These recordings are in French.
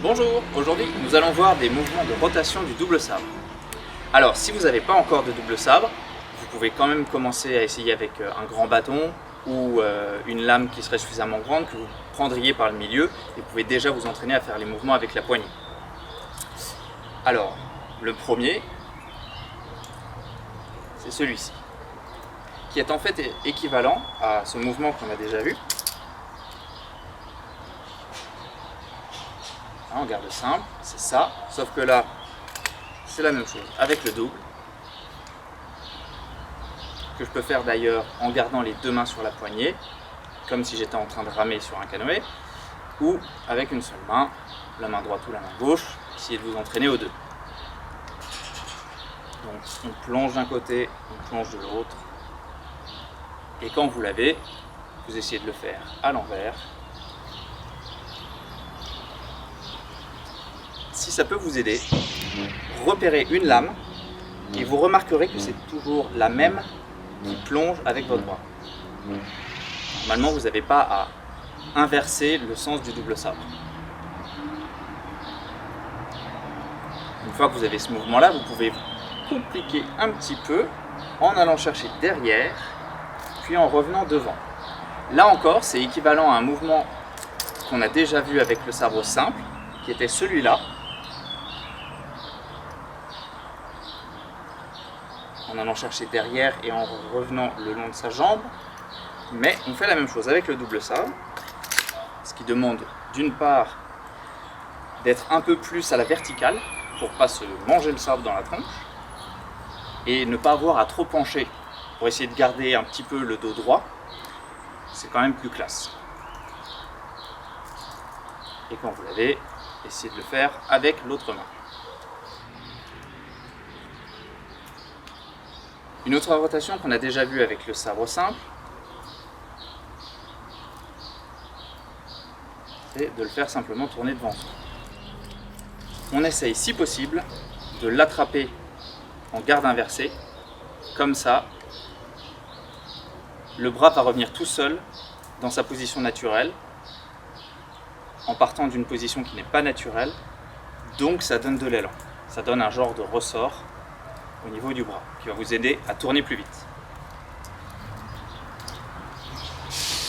Bonjour, aujourd'hui nous allons voir des mouvements de rotation du double sabre. Alors si vous n'avez pas encore de double sabre, vous pouvez quand même commencer à essayer avec un grand bâton ou une lame qui serait suffisamment grande que vous prendriez par le milieu et vous pouvez déjà vous entraîner à faire les mouvements avec la poignée. Alors le premier, c'est celui-ci, qui est en fait équivalent à ce mouvement qu'on a déjà vu. On garde simple, c'est ça, sauf que là, c'est la même chose avec le double, que je peux faire d'ailleurs en gardant les deux mains sur la poignée, comme si j'étais en train de ramer sur un canoë, ou avec une seule main, la main droite ou la main gauche, essayez de vous entraîner aux deux. Donc on plonge d'un côté, on plonge de l'autre, et quand vous l'avez, vous essayez de le faire à l'envers. Si ça peut vous aider, repérez une lame et vous remarquerez que c'est toujours la même qui plonge avec votre bras. Normalement, vous n'avez pas à inverser le sens du double sabre. Une fois que vous avez ce mouvement-là, vous pouvez compliquer un petit peu en allant chercher derrière, puis en revenant devant. Là encore, c'est équivalent à un mouvement qu'on a déjà vu avec le sabre simple, qui était celui-là. En allant chercher derrière et en revenant le long de sa jambe, mais on fait la même chose avec le double sabre, ce qui demande d'une part d'être un peu plus à la verticale pour ne pas se manger le sabre dans la tronche et ne pas avoir à trop pencher pour essayer de garder un petit peu le dos droit, c'est quand même plus classe. Et quand vous l'avez, essayez de le faire avec l'autre main. Une autre rotation qu'on a déjà vue avec le sabre simple, c'est de le faire simplement tourner devant soi. On essaye, si possible, de l'attraper en garde inversée, comme ça, le bras va revenir tout seul dans sa position naturelle, en partant d'une position qui n'est pas naturelle, donc ça donne de l'élan, ça donne un genre de ressort au niveau du bras, qui va vous aider à tourner plus vite.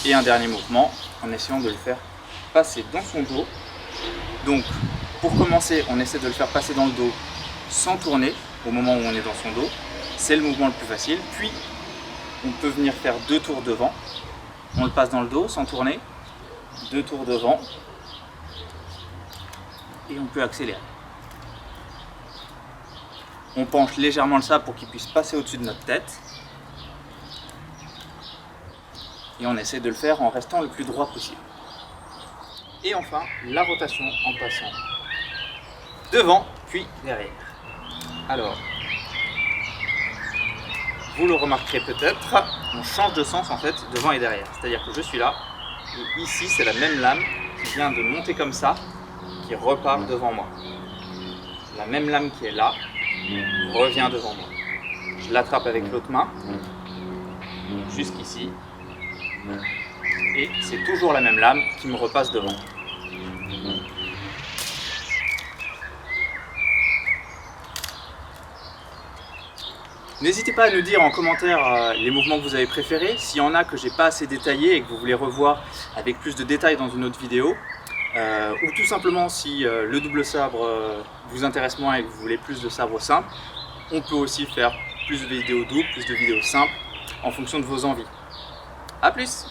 Et un dernier mouvement, en essayant de le faire passer dans son dos. Donc, pour commencer, on essaie de le faire passer dans le dos sans tourner, au moment où on est dans son dos. C'est le mouvement le plus facile. Puis, on peut venir faire 2 tours devant. On le passe dans le dos sans tourner. 2 tours devant. Et on peut accélérer. On penche légèrement le sabre pour qu'il puisse passer au-dessus de notre tête. Et on essaie de le faire en restant le plus droit possible. Et enfin, la rotation en passant devant, puis derrière. Alors, vous le remarquerez peut-être, on change de sens en fait, devant et derrière. C'est-à-dire que je suis là, et ici c'est la même lame qui vient de monter comme ça, qui repart devant moi. La même lame qui est là, revient devant moi. Je l'attrape avec l'autre main, jusqu'ici, et c'est toujours la même lame qui me repasse devant. N'hésitez pas à nous dire en commentaire les mouvements que vous avez préférés, s'il y en a que j'ai pas assez détaillé et que vous voulez revoir avec plus de détails dans une autre vidéo. Ou tout simplement si le double sabre vous intéresse moins et que vous voulez plus de sabre simple, on peut aussi faire plus de vidéos doubles, plus de vidéos simples en fonction de vos envies. A plus!